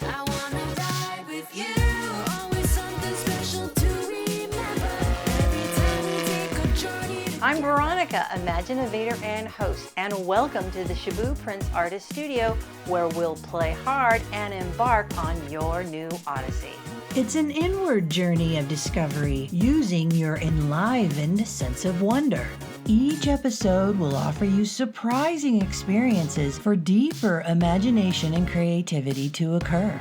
I wanna ride with you. Always something special to remember. Every time we take a journey. I'm Veronica, Imaginovator and host, and welcome to the Shabu Prince Artist Studio, where we'll play hard and embark on your new odyssey. It's an inward journey of discovery using your enlivened sense of wonder. Each episode will offer you surprising experiences for deeper imagination and creativity to occur.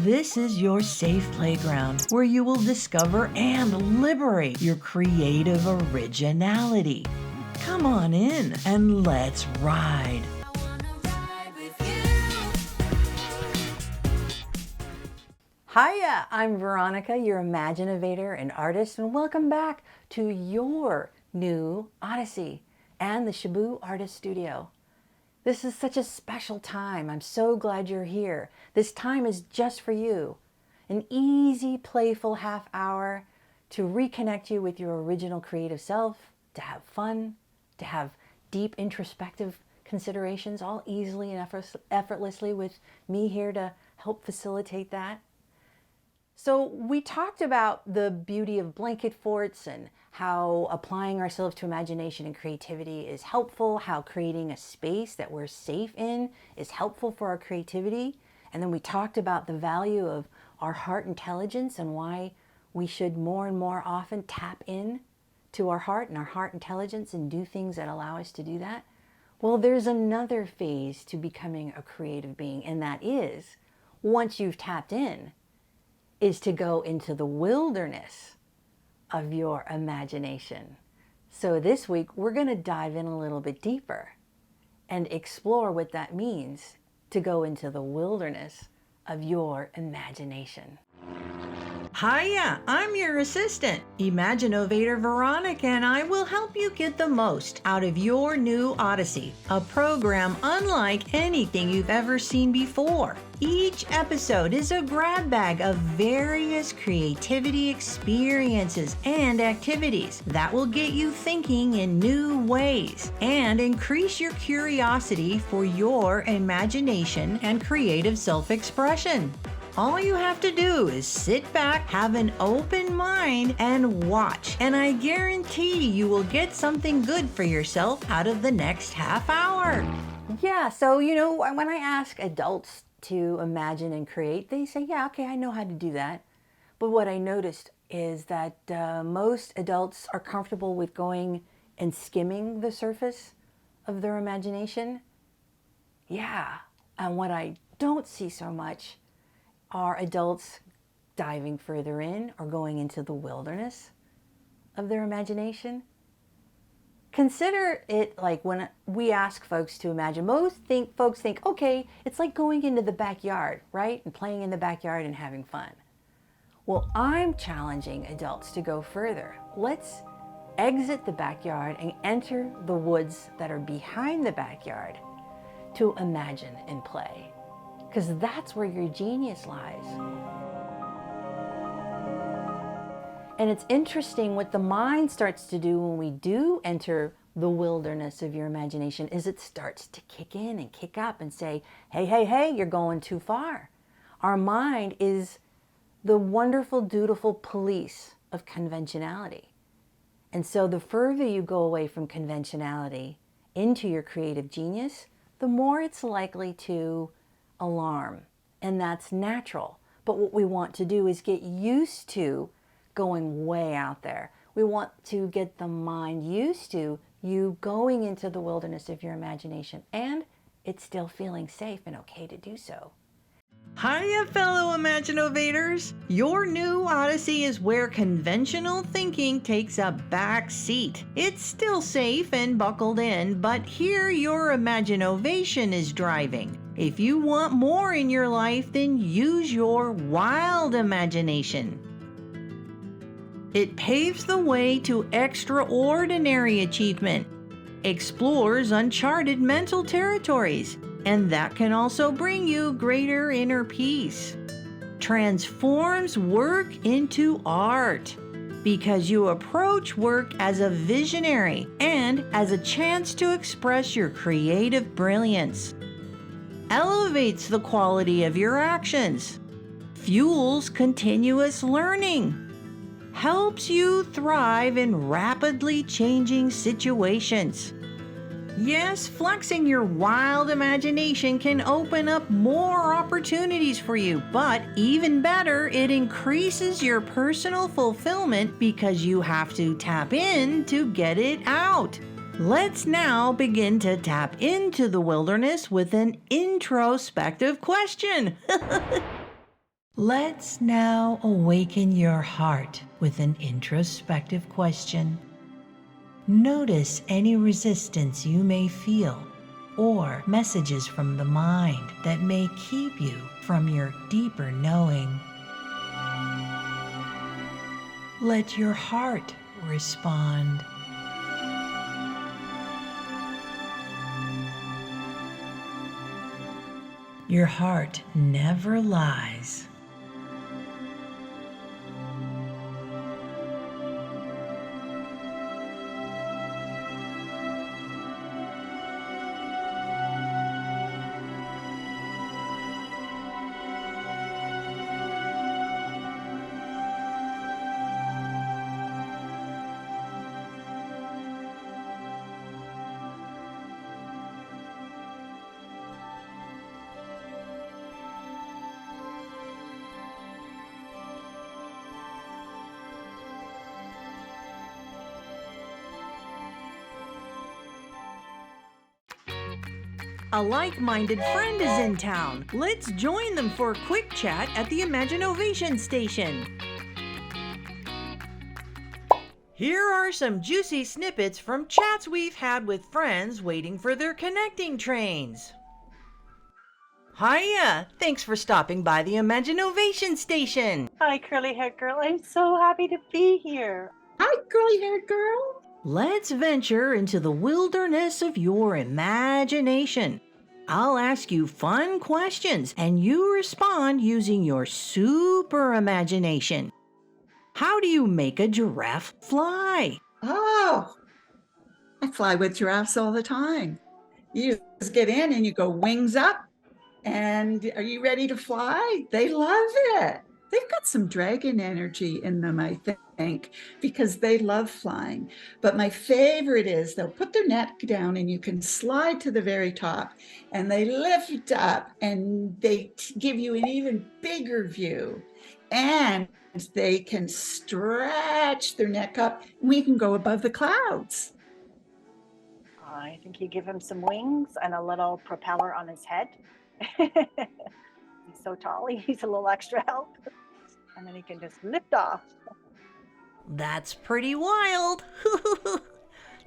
This is your safe playground where you will discover and liberate your creative originality. Come on in and let's ride. I wanna ride with you. Hiya, I'm Veronica, your Imaginovator and artist, and welcome back to your new odyssey and the Shabu Artist Studio. This is such a special time. I'm so glad you're here. This time is just for you. An easy, playful half hour to reconnect you with your original creative self, to have fun, to have deep introspective considerations, all easily and effortlessly with me here to help facilitate that. So we talked about the beauty of blanket forts and how applying ourselves to imagination and creativity is helpful, how creating a space that we're safe in is helpful for our creativity. And then we talked about the value of our heart intelligence and why we should more and more often tap in to our heart and our heart intelligence and do things that allow us to do that. Well, there's another phase to becoming a creative being, and that is, once you've tapped in, is to go into the wilderness of your imagination. So this week, we're going to dive in a little bit deeper and explore what that means to go into the wilderness of your imagination. Hiya, I'm your assistant, Imaginovator Veronica, and I will help you get the most out of your new Odyssey, a program unlike anything you've ever seen before. Each episode is a grab bag of various creativity experiences and activities that will get you thinking in new ways and increase your curiosity for your imagination and creative self-expression. All you have to do is sit back, have an open mind, and watch. And I guarantee you will get something good for yourself out of the next half hour. Yeah, so when I ask adults to imagine and create, they say, yeah, okay, I know how to do that. But what I noticed is that most adults are comfortable with going and skimming the surface of their imagination. Yeah, and what I don't see so much are adults diving further in or going into the wilderness of their imagination. Consider it like when we ask folks to imagine, folks think, okay, it's like going into the backyard, right? And playing in the backyard and having fun. Well, I'm challenging adults to go further. Let's exit the backyard and enter the woods that are behind the backyard to imagine and play. Because that's where your genius lies. And it's interesting what the mind starts to do when we do enter the wilderness of your imagination is it starts to kick in and kick up and say, hey, you're going too far. Our mind is the wonderful, dutiful police of conventionality. And so the further you go away from conventionality into your creative genius, the more it's likely to alarm, and that's natural. But what we want to do is get used to going way out there. We want to get the mind used to you going into the wilderness of your imagination, and it's still feeling safe and okay to do so. Hiya, fellow Imaginovators! Your new Odyssey is where conventional thinking takes a back seat. It's still safe and buckled in, but here your Imaginovation is driving. If you want more in your life, then use your wild imagination. It paves the way to extraordinary achievement, explores uncharted mental territories, and that can also bring you greater inner peace. Transforms work into art because you approach work as a visionary and as a chance to express your creative brilliance. elevates the quality of your actions, fuels continuous learning, helps you thrive in rapidly changing situations. Yes, flexing your wild imagination can open up more opportunities for you, but even better, it increases your personal fulfillment because you have to tap in to get it out. Let's now begin to tap into the wilderness with an introspective question. Let's now awaken your heart with an introspective question. Notice any resistance you may feel or messages from the mind that may keep you from your deeper knowing. Let your heart respond. Your heart never lies. A like-minded friend is in town. Let's join them for a quick chat at the Imaginovation Station. Here are some juicy snippets from chats we've had with friends waiting for their connecting trains. Hiya! Thanks for stopping by the Imaginovation Station. Hi, curly-haired girl. I'm so happy to be here. Hi, curly-haired girl. Let's venture into the wilderness of your imagination. I'll ask you fun questions and you respond using your super imagination. How do you make a giraffe fly? Oh, I fly with giraffes all the time. You just get in and you go wings up. And are you ready to fly? They love it. They've got some dragon energy in them, I think, because they love flying. But my favorite is they'll put their neck down and you can slide to the very top and they lift up and they give you an even bigger view. And they can stretch their neck up. We can go above the clouds. I think you give him some wings and a little propeller on his head. He's so tall, he needs a little extra help. And then he can just lift off. That's pretty wild.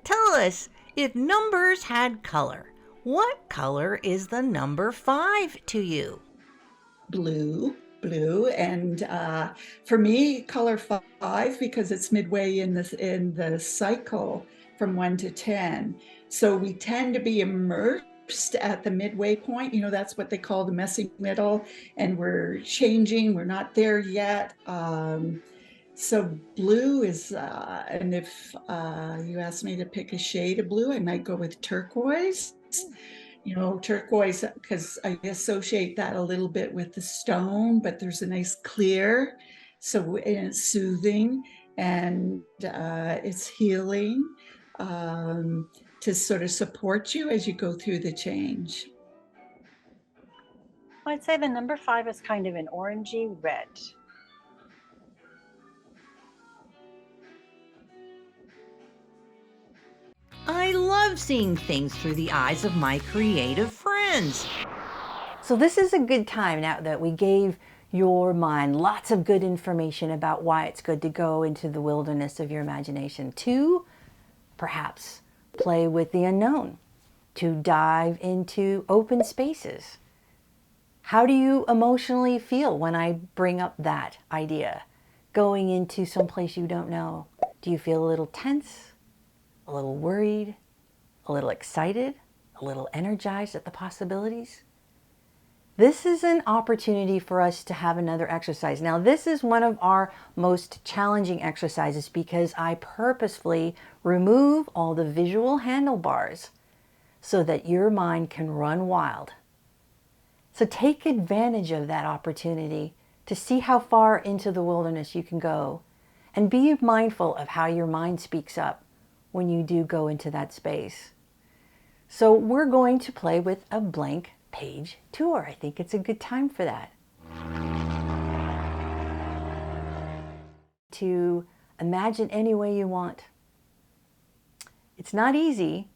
Tell us, if numbers had color, what color is the number 5 to you? Blue. And for me, color 5 because it's midway in the cycle from 1 to 10. So we tend to be immersed at the midway point. You know, that's what they call the messy middle, and we're changing. We're not there yet. So blue is, and if you asked me to pick a shade of blue, I might go with turquoise. You know, turquoise, because I associate that a little bit with the stone, but there's a nice clear. So it's soothing and it's healing to sort of support you as you go through the change. I'd say the number 5 is kind of an orangey red. I love seeing things through the eyes of my creative friends. So this is a good time now that we gave your mind lots of good information about why it's good to go into the wilderness of your imagination to perhaps play with the unknown, to dive into open spaces. How do you emotionally feel when I bring up that idea? Going into someplace you don't know. Do you feel a little tense, a little worried, a little excited, a little energized at the possibilities? This is an opportunity for us to have another exercise. Now, this is one of our most challenging exercises because I purposefully remove all the visual handlebars so that your mind can run wild. So take advantage of that opportunity to see how far into the wilderness you can go, and be mindful of how your mind speaks up when you do go into that space. So we're going to play with a blank page tour. I think it's a good time for that. To imagine any way you want. It's not easy,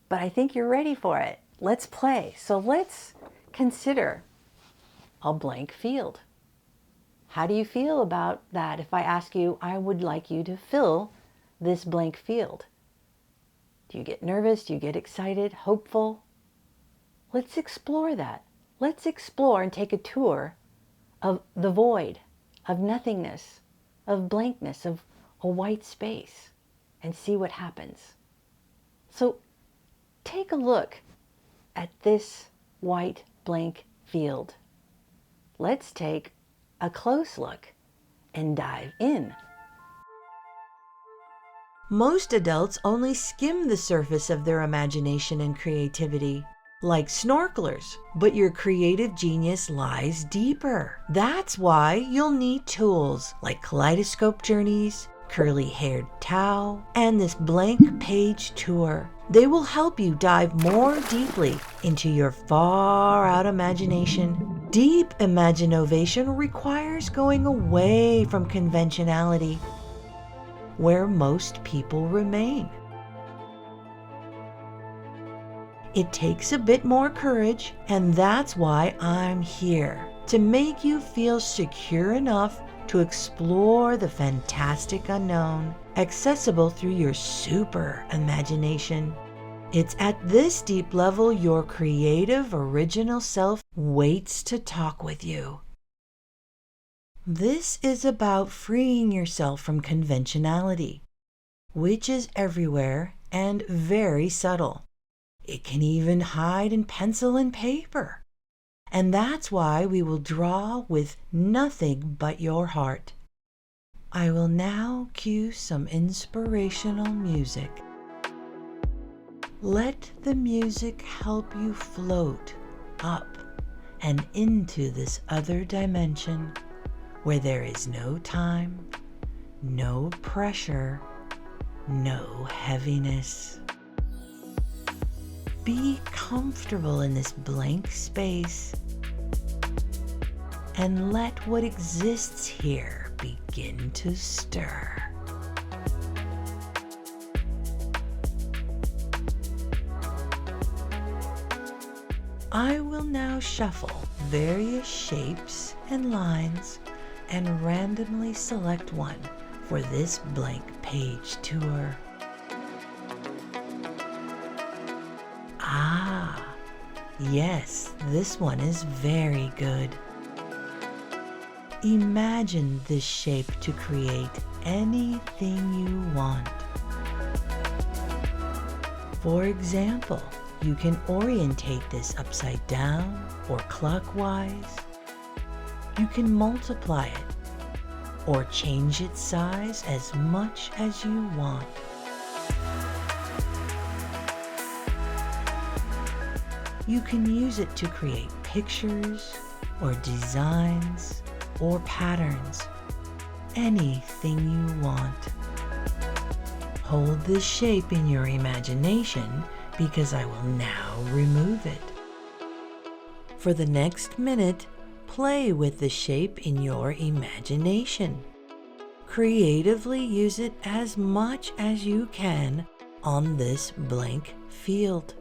but I think you're ready for it. Let's play. So let's consider a blank field. How do you feel about that if I ask you, I would like you to fill this blank field? Do you get nervous? Do you get excited? Hopeful? Let's explore that. Let's explore and take a tour of the void, of nothingness, of blankness, of a white space, and see what happens. So take a look at this white blank field. Let's take a close look and dive in. Most adults only skim the surface of their imagination and creativity, like snorkelers, but your creative genius lies deeper. That's why you'll need tools like kaleidoscope journeys, curly-haired Tao, and this blank page tour. They will help you dive more deeply into your far-out imagination. Deep imaginovation requires going away from conventionality, where most people remain. It takes a bit more courage, and that's why I'm here, to make you feel secure enough to explore the fantastic unknown, accessible through your super imagination. It's at this deep level your creative, original self waits to talk with you. This is about freeing yourself from conventionality, which is everywhere and very subtle. It can even hide in pencil and paper. And that's why we will draw with nothing but your heart. I will now cue some inspirational music. Let the music help you float up and into this other dimension where there is no time, no pressure, no heaviness. Be comfortable in this blank space and let what exists here begin to stir. I will now shuffle various shapes and lines and randomly select one for this blank page tour. Ah, yes, this one is very good. Imagine this shape to create anything you want. For example, you can orientate this upside down or clockwise. You can multiply it or change its size as much as you want. You can use it to create pictures or designs or patterns, anything you want. Hold this shape in your imagination because I will now remove it. For the next minute, play with the shape in your imagination. Creatively use it as much as you can on this blank field.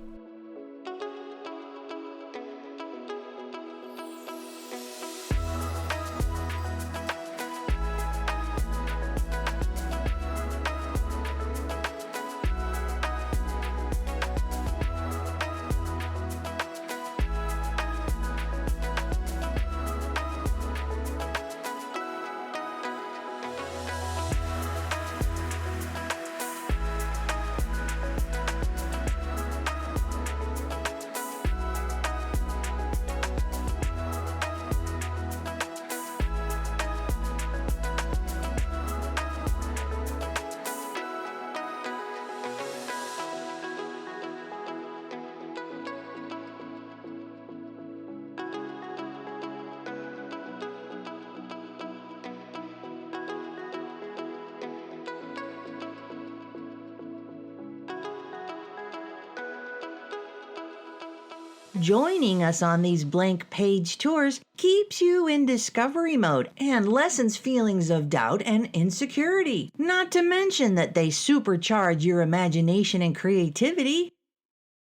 Joining us on these blank page tours keeps you in discovery mode and lessens feelings of doubt and insecurity, not to mention that they supercharge your imagination and creativity.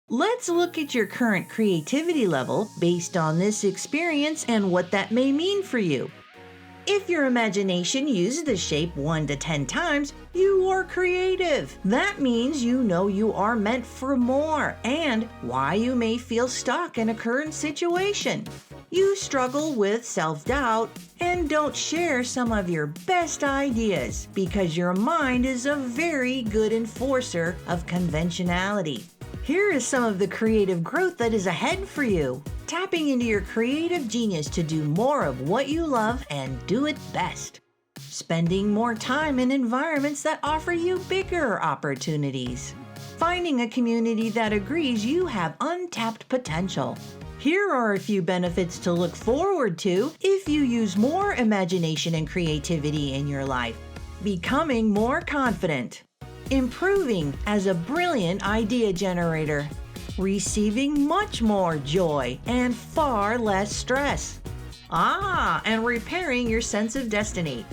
Let's look at your current creativity level based on this experience and what that may mean for you. If your imagination uses the shape 1 to 10 times, you are creative. That means you know you are meant for more and why you may feel stuck in a current situation. You struggle with self-doubt and don't share some of your best ideas because your mind is a very good enforcer of conventionality. Here is some of the creative growth that is ahead for you. Tapping into your creative genius to do more of what you love and do it best. Spending more time in environments that offer you bigger opportunities. Finding a community that agrees you have untapped potential. Here are a few benefits to look forward to if you use more imagination and creativity in your life. Becoming more confident. Improving as a brilliant idea generator. Receiving much more joy and far less stress. And repairing your sense of destiny.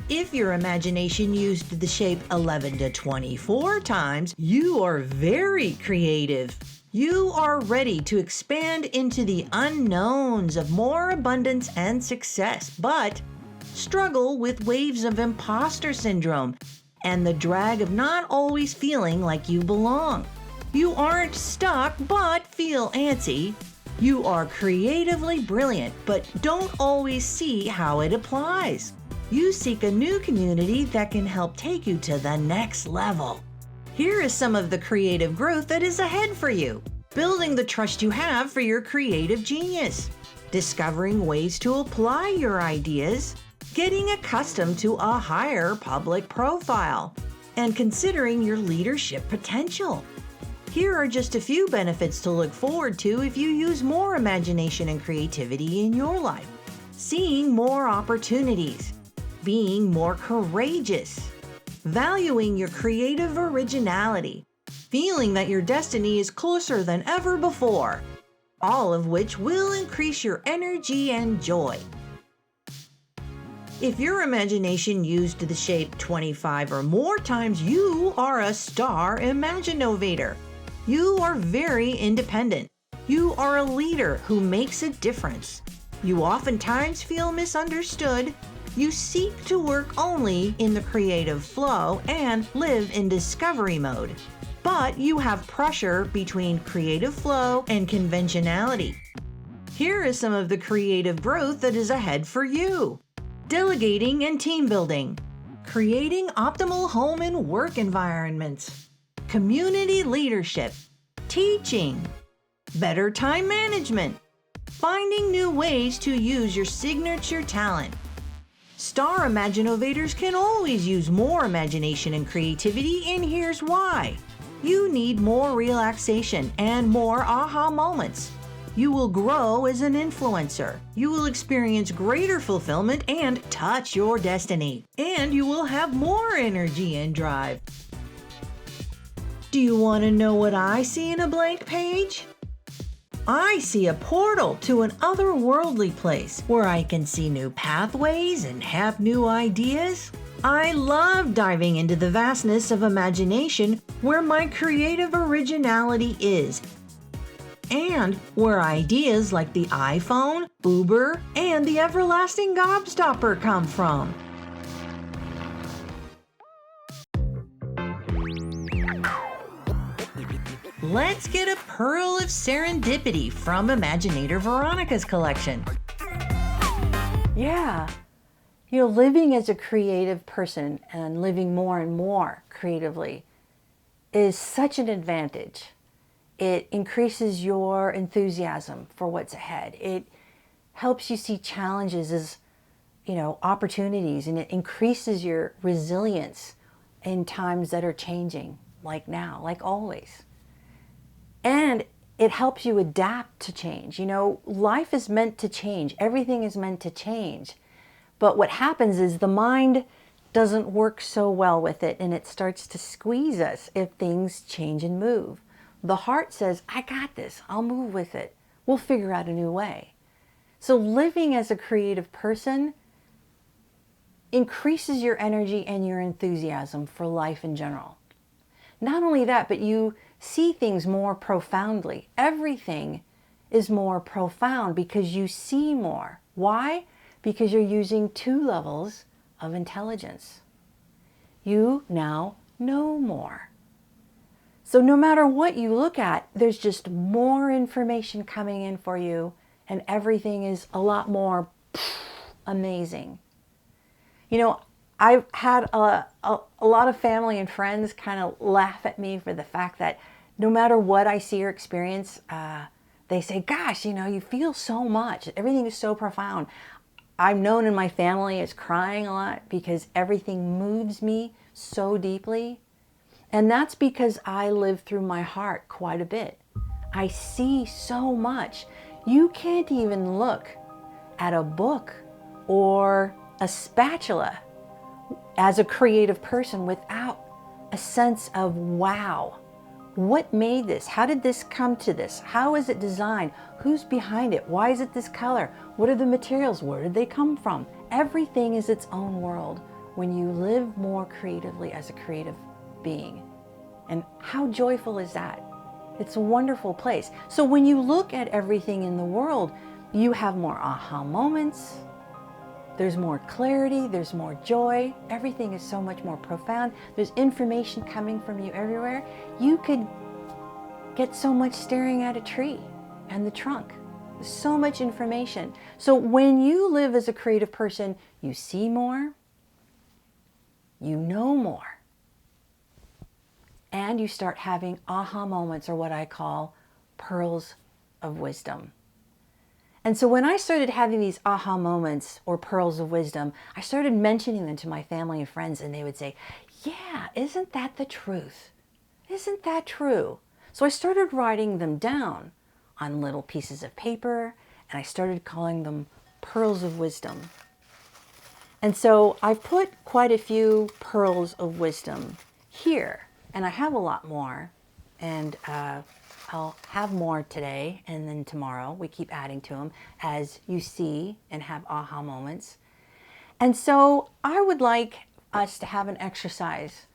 If your imagination used the shape 11 to 24 times, you are very creative. You are ready to expand into the unknowns of more abundance and success, but struggle with waves of imposter syndrome and the drag of not always feeling like you belong. You aren't stuck but feel antsy. You are creatively brilliant but don't always see how it applies. You seek a new community that can help take you to the next level. Here is some of the creative growth that is ahead for you. Building the trust you have for your creative genius. Discovering ways to apply your ideas. Getting accustomed to a higher public profile. And considering your leadership potential. Here are just a few benefits to look forward to if you use more imagination and creativity in your life. Seeing more opportunities. Being more courageous. Valuing your creative originality. Feeling that your destiny is closer than ever before. All of which will increase your energy and joy. If your imagination used the shape 25 or more times, you are a star Imaginovator. You are very independent. You are a leader who makes a difference. You oftentimes feel misunderstood. You seek to work only in the creative flow and live in discovery mode. But you have pressure between creative flow and conventionality. Here is some of the creative growth that is ahead for you. Delegating and team building. Creating optimal home and work environments. Community leadership. Teaching. Better time management. Finding new ways to use your signature talent. Star Imaginovators can always use more imagination and creativity, and here's why. You need more relaxation and more aha moments. You will grow as an influencer. You will experience greater fulfillment and touch your destiny. And you will have more energy and drive. Do you want to know what I see in a blank page? I see a portal to an otherworldly place where I can see new pathways and have new ideas. I love diving into the vastness of imagination where my creative originality is, and where ideas like the iPhone, Uber, and the everlasting gobstopper come from. Let's get a pearl of serendipity from Imaginator Veronica's collection. Yeah. You know, living as a creative person and living more and more creatively is such an advantage. It increases your enthusiasm for what's ahead. It helps you see challenges as, opportunities, and it increases your resilience in times that are changing, like now, like always. And it helps you adapt to change. Life is meant to change. Everything is meant to change. But what happens is the mind doesn't work so well with it, and it starts to squeeze us if things change and move. The heart says, I got this. I'll move with it. We'll figure out a new way. So living as a creative person increases your energy and your enthusiasm for life in general. Not only that, but you see things more profoundly. Everything is more profound because you see more. Why? Because you're using 2 levels of intelligence. You now know more. So no matter what you look at, there's just more information coming in for you, and everything is a lot more amazing. You know, I've had a lot of family and friends kind of laugh at me for the fact that no matter what I see or experience, they say, gosh, you know, you feel so much. Everything is so profound. I'm known in my family as crying a lot because everything moves me so deeply. And that's because I live through my heart quite a bit. I see so much. You can't even look at a book or a spatula as a creative person without a sense of wow. What made this? How did this come to this? How is it designed? Who's behind it? Why is it this color? What are the materials? Where did they come from? Everything is its own world when you live more creatively as a creative being. And how joyful is that? It's a wonderful place. So when you look at everything in the world, you have more aha moments. There's more clarity, there's more joy. Everything is so much more profound. There's information coming from you everywhere. You could get so much staring at a tree and the trunk. There's so much information. So when you live as a creative person, you see more, you know more, and you start having aha moments, or what I call pearls of wisdom. And so when I started having these aha moments or pearls of wisdom, I started mentioning them to my family and friends, and they would say, yeah, isn't that the truth? Isn't that true? So I started writing them down on little pieces of paper, and I started calling them pearls of wisdom. And so I've put quite a few pearls of wisdom here, and I have a lot more, and I'll have more today and then tomorrow. We keep adding to them as you see and have aha moments. And so I would like us to have an exercise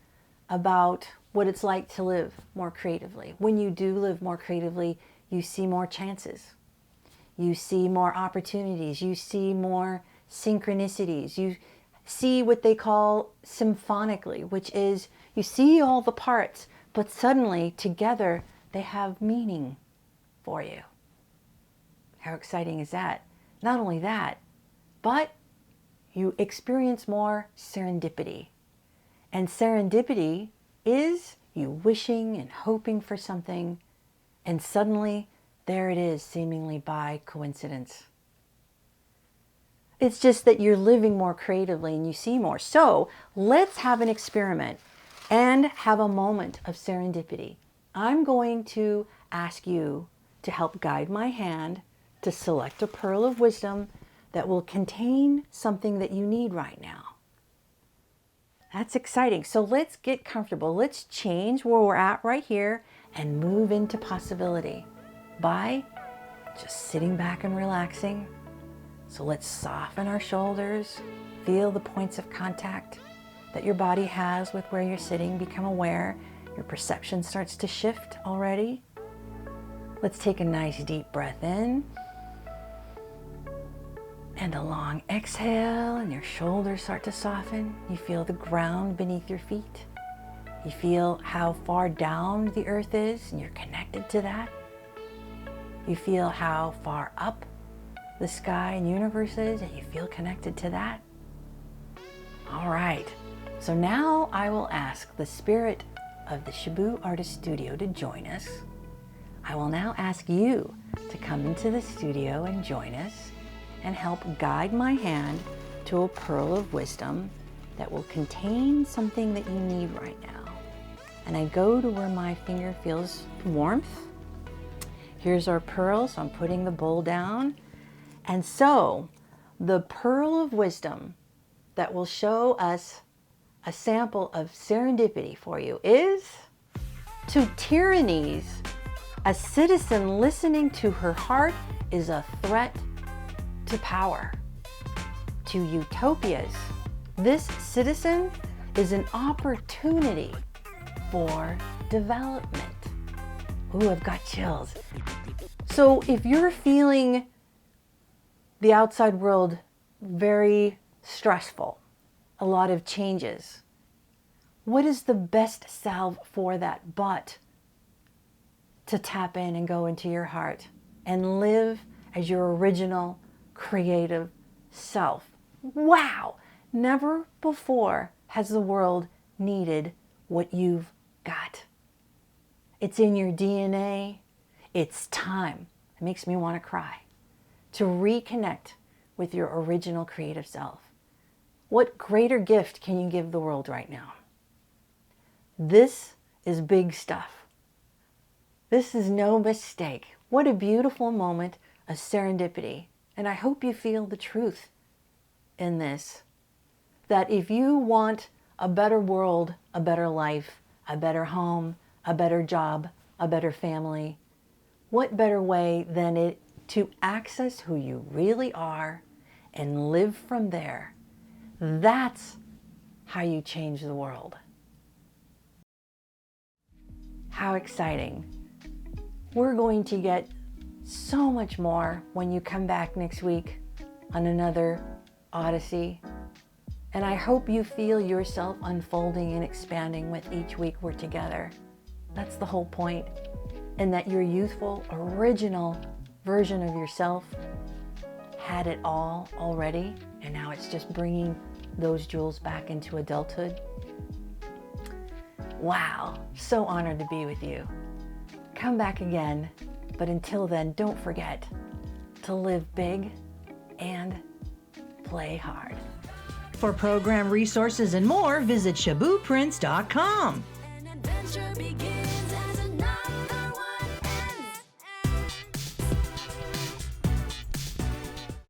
about what it's like to live more creatively. When you do live more creatively, you see more chances. You see more opportunities. You see more synchronicities. You see what they call symphonically, which is you see all the parts, but suddenly together they have meaning for you. How exciting is that? Not only that, but you experience more serendipity. And serendipity is you wishing and hoping for something, and suddenly there it is, seemingly by coincidence. It's just that you're living more creatively and you see more. So let's have an experiment and have a moment of serendipity. I'm going to ask you to help guide my hand to select a pearl of wisdom that will contain something that you need right now. That's exciting. So let's get comfortable. Let's change where we're at right here and move into possibility by just sitting back and relaxing. So let's soften our shoulders, feel the points of contact that your body has with where you're sitting. Become aware. Your perception starts to shift already. Let's take a nice deep breath in and a long exhale, and your shoulders start to soften. You feel the ground beneath your feet. You feel how far down the earth is, and you're connected to that. You feel how far up the sky and universe is, and you feel connected to that. All right, so now I will ask the spirit of the Shaboo Artist Studio to join us. I will now ask you to come into the studio and join us and help guide my hand to a pearl of wisdom that will contain something that you need right now. And I go to where my finger feels warmth. Here's our pearl, so I'm putting the bowl down. And so the pearl of wisdom that will show us a sample of serendipity for you is: to tyrannies A citizen listening to her heart is a threat to power, to utopias. This citizen is an opportunity for development. Ooh, I've got chills. So if you're feeling the outside world very stressful, a lot of changes, what is the best salve for that but to tap in and go into your heart and live as your original creative self? Wow! Never before has the world needed what you've got. It's in your DNA. It's time. It makes me want to cry. To reconnect with your original creative self. What greater gift can you give the world right now? This is big stuff. This is no mistake. What a beautiful moment of serendipity. And I hope you feel the truth in this. That if you want a better world, a better life, a better home, a better job, a better family, what better way than it to access who you really are and live from there? That's how you change the world. How exciting. We're going to get so much more when you come back next week on another Odyssey. And I hope you feel yourself unfolding and expanding with each week we're together. That's the whole point. And that your youthful, original version of yourself had it all already, and now it's just bringing those jewels back into adulthood. Wow, so honored to be with you. Come back again, but until then, don't forget to live big and play hard. For program resources and more, visit shabooprince.com. An adventure